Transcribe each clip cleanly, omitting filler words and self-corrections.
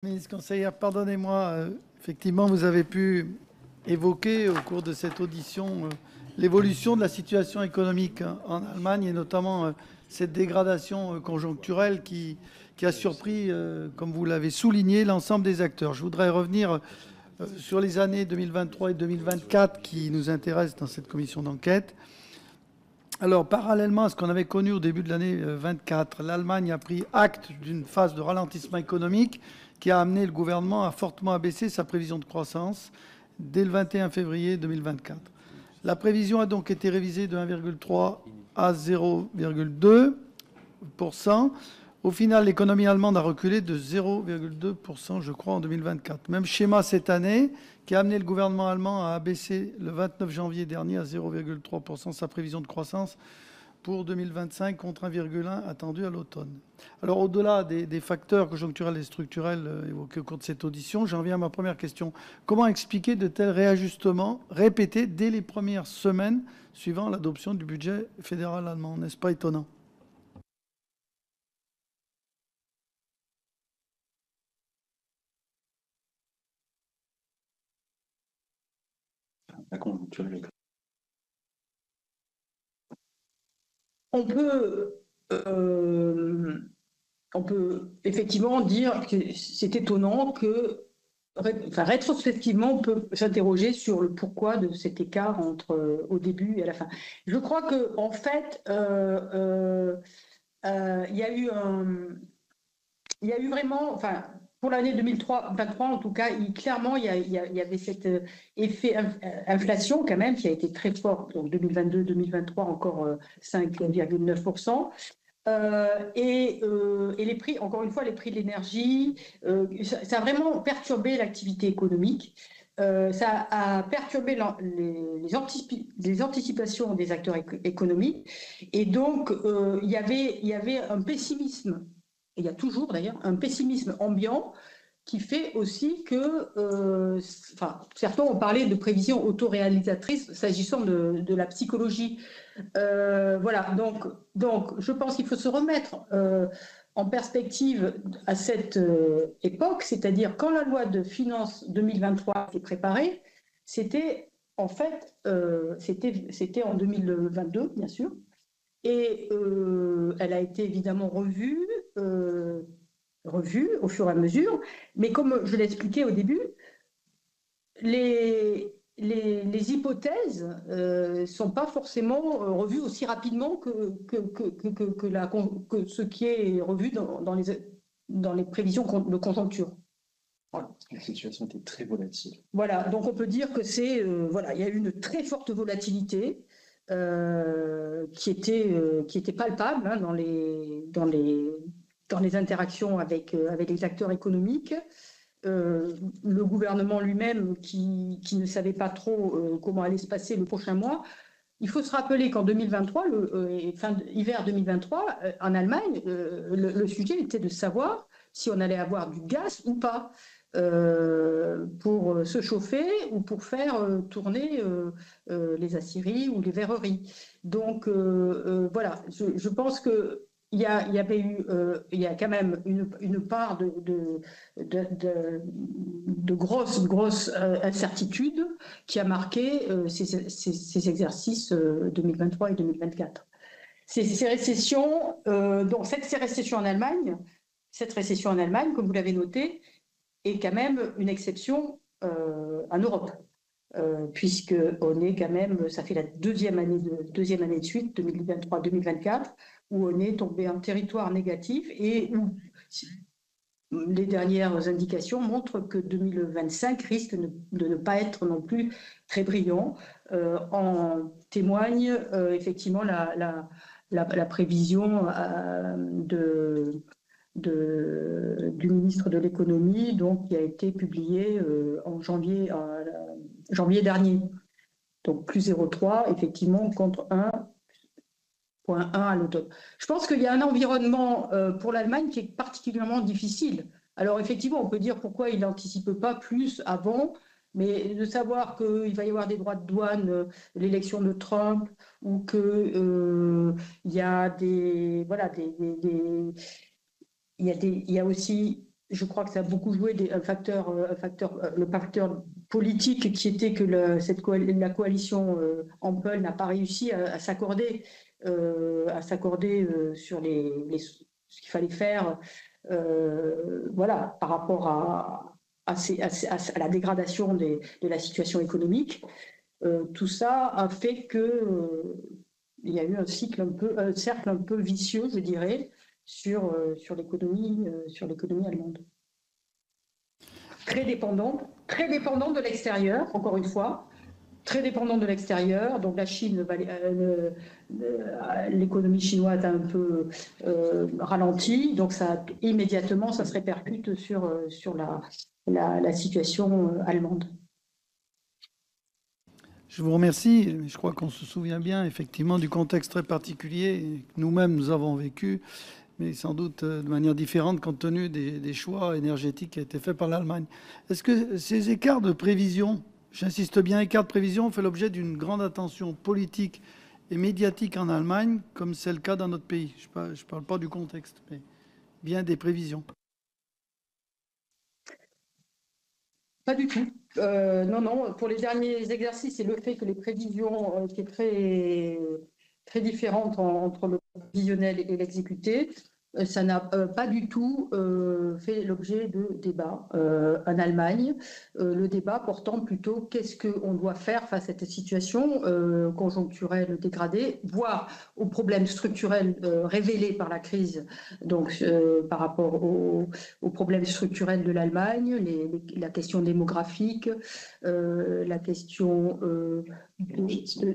Ministre conseillère, pardonnez-moi, effectivement, vous avez pu évoquer au cours de cette audition l'évolution de la situation économique en Allemagne et notamment cette dégradation conjoncturelle qui a surpris, comme vous l'avez souligné, l'ensemble des acteurs. Je voudrais revenir sur les années 2023 et 2024 qui nous intéressent dans cette commission d'enquête. Alors, parallèlement à ce qu'on avait connu au début de l'année 24, l'Allemagne a pris acte d'une phase de ralentissement économique qui a amené le gouvernement à fortement abaisser sa prévision de croissance dès le 21 février 2024. La prévision a donc été révisée de 1,3 à 0,2%. Au final, l'économie allemande a reculé de 0,2%, je crois, en 2024. Même schéma cette année, qui a amené le gouvernement allemand à abaisser le 29 janvier dernier à 0,3% sa prévision de croissance pour 2025 contre 1,1 attendu à l'automne. Alors au-delà des facteurs conjoncturels et structurels évoqués au cours de cette audition, j'en viens à ma première question. Comment expliquer de tels réajustements répétés dès les premières semaines suivant l'adoption du budget fédéral allemand? N'est-ce pas étonnant? La conjoncture. On peut, on peut effectivement dire que c'est étonnant que, enfin, rétrospectivement, on peut s'interroger sur le pourquoi de cet écart entre au début et à la fin. Je crois que en fait, il y a eu vraiment, enfin, pour l'année 2023 en tout cas, clairement, il y avait cet effet inflation quand même qui a été très fort. Donc 2022-2023, encore 5,9%. Et les prix, encore une fois, les prix de l'énergie, ça a vraiment perturbé l'activité économique. Ça a perturbé les anticipations des acteurs économiques. Et donc, il y avait un pessimisme, il y a toujours d'ailleurs, un pessimisme ambiant qui fait aussi que, enfin, certains ont parlé de prévisions autoréalisatrices s'agissant de la psychologie. Voilà, donc je pense qu'il faut se remettre en perspective à cette époque, c'est-à-dire quand la loi de finances 2023 était préparée, c'était en fait, c'était en 2022, bien sûr, et elle a été évidemment revue au fur et à mesure, mais comme je l'ai expliqué au début, les hypothèses ne sont pas forcément revues aussi rapidement que ce qui est revu dans les prévisions de conjoncture. Voilà. La situation était très volatile. Voilà, donc on peut dire que voilà, il y a eu une très forte volatilité qui était palpable hein, dans les interactions avec les acteurs économiques. Le gouvernement lui-même qui ne savait pas trop comment allait se passer le prochain mois. Il faut se rappeler qu'en 2023, fin hiver 2023, en Allemagne, le sujet était de savoir si on allait avoir du gaz ou pas pour se chauffer ou pour faire tourner les aciéries ou les verreries. Donc voilà, je pense que il y a quand même une part de grosses incertitudes qui a marqué ces exercices 2023 et 2024. Ces récessions, donc cette récession en Allemagne, comme vous l'avez noté, est quand même une exception en Europe. Puisque on est quand même, ça fait la deuxième année de suite, 2023-2024, où on est tombé en territoire négatif et où les dernières indications montrent que 2025 risque de ne pas être non plus très brillant. En témoigne effectivement la prévision du ministre de l'économie, donc qui a été publiée en janvier dernier. Donc plus 0,3 effectivement contre 1,1 à l'automne. Je pense qu'il y a un environnement pour l'Allemagne qui est particulièrement difficile. Alors effectivement, on peut dire pourquoi il n'anticipe pas plus avant, mais de savoir qu'il va y avoir des droits de douane, l'élection de Trump, ou qu'il y a il y a aussi je crois que ça a beaucoup joué le facteur politique qui était que la coalition Ampel n'a pas réussi à s'accorder sur ce qu'il fallait faire, voilà, par rapport à la dégradation de la situation économique. Tout ça a fait que il y a eu un cercle un peu vicieux, je dirais, sur l'économie allemande. Très dépendante de l'extérieur, encore une fois, très dépendante de l'extérieur. Donc la Chine, l'économie chinoise a un peu ralenti, donc immédiatement, ça se répercute sur la situation allemande. Je vous remercie. Je crois qu'on se souvient bien effectivement du contexte très particulier que nous-mêmes nous avons vécu, mais sans doute de manière différente compte tenu des choix énergétiques qui ont été faits par l'Allemagne. Est-ce que ces écarts de prévision, j'insiste bien, écarts de prévision, ont fait l'objet d'une grande attention politique et médiatique en Allemagne, comme c'est le cas dans notre pays? Je ne parle pas du contexte, mais bien des prévisions. Pas du tout. Non. Pour les derniers exercices, c'est le fait que les prévisions étaient très différentes entre le prévisionnel et l'exécuté. Ça n'a pas du tout fait l'objet de débats en Allemagne. Le débat portant plutôt qu'est-ce qu'on doit faire face à cette situation conjoncturelle dégradée, voire aux problèmes structurels révélés par la crise, donc par rapport aux problèmes structurels de l'Allemagne, la question démographique, la question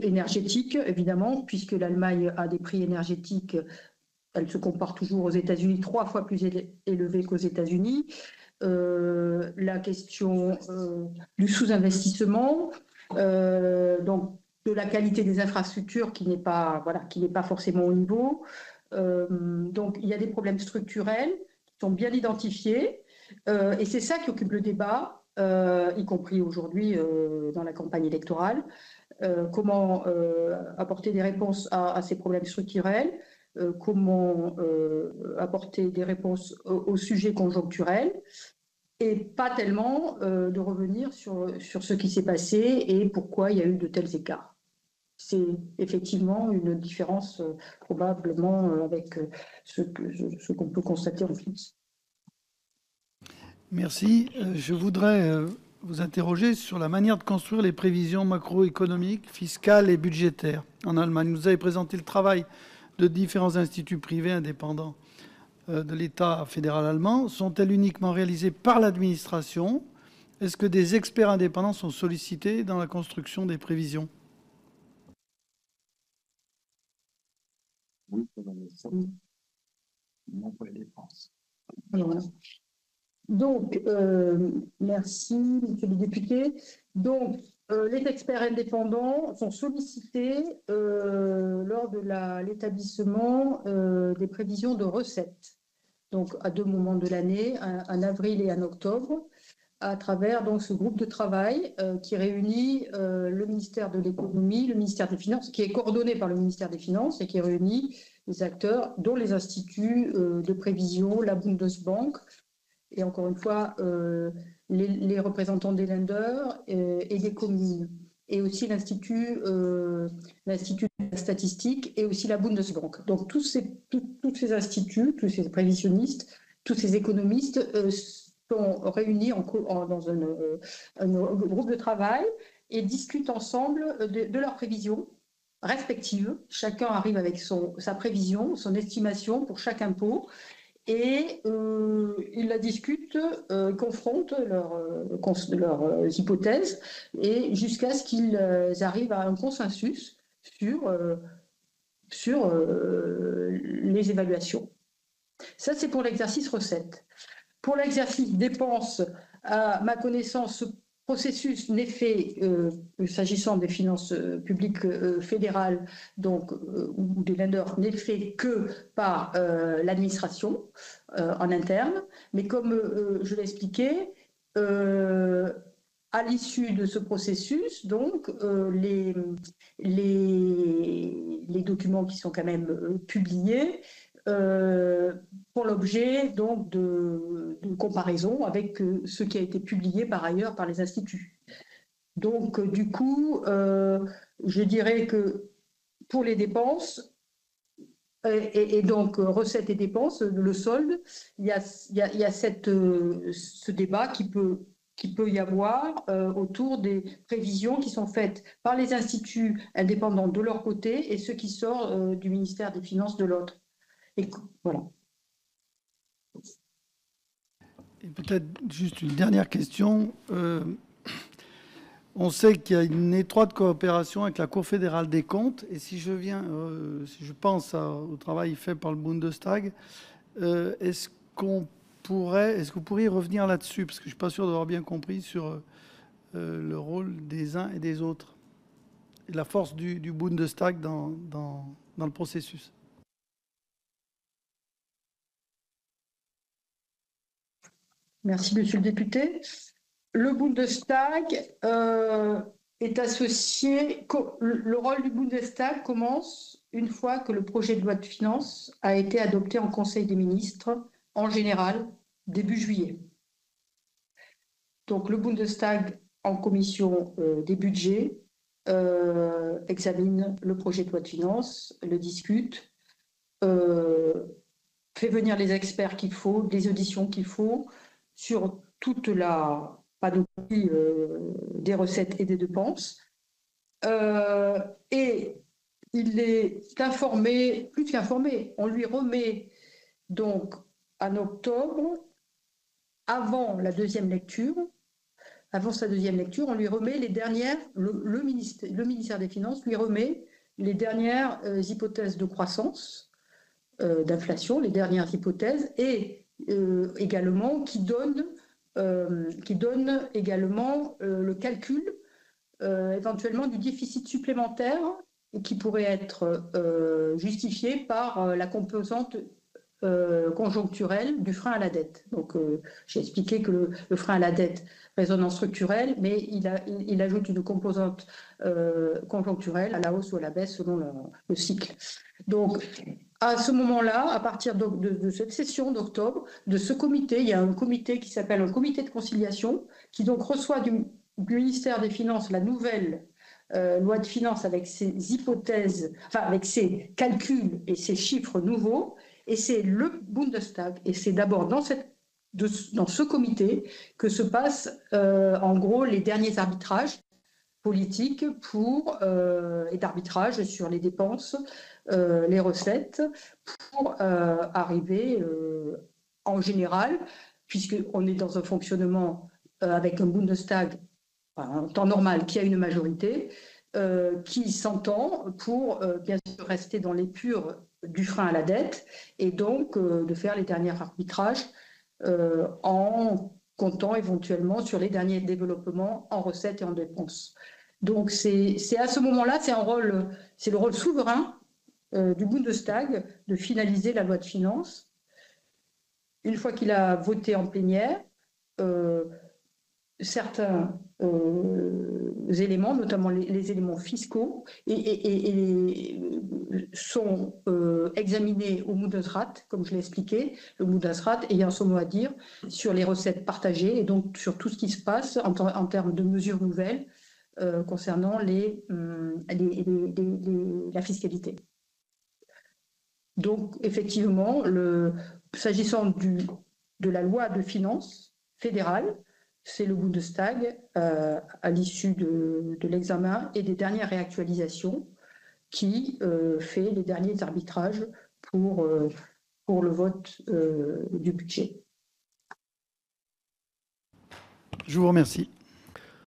énergétique, évidemment, puisque l'Allemagne a des prix énergétiques. Elle se compare toujours aux États-Unis, 3 fois plus élevés qu'aux États-Unis. La question du sous-investissement, donc de la qualité des infrastructures qui n'est pas forcément au niveau. Donc il y a des problèmes structurels qui sont bien identifiés, et c'est ça qui occupe le débat, y compris aujourd'hui dans la campagne électorale. Comment apporter des réponses à ces problèmes structurels, comment apporter des réponses aux sujets conjoncturels, et pas tellement de revenir sur ce qui s'est passé et pourquoi il y a eu de tels écarts. C'est effectivement une différence probablement avec ce qu'on peut constater en France. Merci. Je voudrais vous interroger sur la manière de construire les prévisions macroéconomiques, fiscales et budgétaires en Allemagne. Vous avez présenté le travail de différents instituts privés indépendants de l'État fédéral allemand. Sont-elles uniquement réalisées par l'administration? Est-ce que des experts indépendants sont sollicités dans la construction des prévisions? Oui, non pour les dépenses. Voilà. Donc, merci, monsieur le député. Donc, les experts indépendants sont sollicités lors de l'établissement des prévisions de recettes, donc à 2 moments de l'année, en avril et en octobre, à travers donc ce groupe de travail qui réunit le ministère de l'économie, le ministère des Finances, qui est coordonné par le ministère des Finances et qui réunit les acteurs, dont les instituts de prévision, la Bundesbank, et encore une fois, les représentants des lenders et des communes, et aussi l'Institut de la statistique et aussi la Bundesbank. Donc, tous ces instituts, tous ces prévisionnistes, tous ces économistes sont réunis dans un groupe de travail et discutent ensemble de leurs prévisions respectives. Chacun arrive avec sa prévision, son estimation pour chaque impôt. Et ils la discutent, confrontent leurs hypothèses, et jusqu'à ce qu'ils arrivent à un consensus sur les évaluations. Ça, c'est pour l'exercice recette. Pour l'exercice dépenses, à ma connaissance, ce processus n'est fait, s'agissant des finances publiques fédérales, donc, ou des lenders, n'est fait que par l'administration en interne. Mais comme je l'ai expliqué, à l'issue de ce processus, donc, les documents qui sont quand même publiés pour l'objet donc d'une comparaison avec ce qui a été publié par ailleurs par les instituts. Donc, du coup, je dirais que pour les dépenses, et donc recettes et dépenses, le solde, il y a ce débat qui peut y avoir autour des prévisions qui sont faites par les instituts indépendants de leur côté et ceux qui sortent du ministère des Finances de l'autre. Et voilà. Et peut-être juste une dernière question. On sait qu'il y a une étroite coopération avec la Cour fédérale des comptes. Et si je pense au travail fait par le Bundestag, est-ce que vous pourriez revenir là-dessus? Parce que je ne suis pas sûr d'avoir bien compris sur le rôle des uns et des autres et la force du Bundestag dans le processus. Merci, monsieur le député. Le Bundestag est associé. Le rôle du Bundestag commence une fois que le projet de loi de finances a été adopté en Conseil des ministres, en général, début juillet. Donc, le Bundestag, en commission des budgets, examine le projet de loi de finances, le discute, fait venir les experts qu'il faut, les auditions qu'il faut, sur toute la panoplie des recettes et des dépenses. Et il est informé, plus qu'informé, on lui remet donc en octobre, avant sa deuxième lecture, on lui remet les dernières, le ministère des Finances lui remet les dernières hypothèses de croissance, d'inflation, les dernières hypothèses, et également qui donne également le calcul éventuellement du déficit supplémentaire qui pourrait être justifié par la composante conjoncturelle du frein à la dette. Donc, j'ai expliqué que le frein à la dette résonne en structurel, mais il ajoute une composante conjoncturelle à la hausse ou à la baisse selon le cycle. Donc, à ce moment-là, à partir de cette session d'octobre, de ce comité, il y a un comité qui s'appelle un comité de conciliation, qui donc reçoit du ministère des Finances la nouvelle loi de finances avec ses hypothèses, enfin avec ses calculs et ses chiffres nouveaux, et c'est le Bundestag, et c'est d'abord dans ce comité que se passent en gros les derniers arbitrages politiques et d'arbitrage sur les dépenses, les recettes, pour arriver en général, puisqu'on est dans un fonctionnement avec un Bundestag en temps normal qui a une majorité, qui s'entend pour bien sûr rester dans l'épure du frein à la dette et donc de faire les derniers arbitrages en comptant éventuellement sur les derniers développements en recettes et en dépenses. Donc c'est à ce moment-là, c'est le rôle souverain du Bundestag de finaliser la loi de finances. Une fois qu'il a voté en plénière, certains éléments, notamment les éléments fiscaux, sont examinés au Bundesrat, comme je l'ai expliqué, le Bundesrat ayant son mot à dire sur les recettes partagées et donc sur tout ce qui se passe en termes de mesures nouvelles concernant la fiscalité. Donc, effectivement, s'agissant de la loi de finances fédérale, c'est le Bundestag, à l'issue de l'examen et des dernières réactualisations, qui fait les derniers arbitrages pour le vote du budget. Je vous remercie.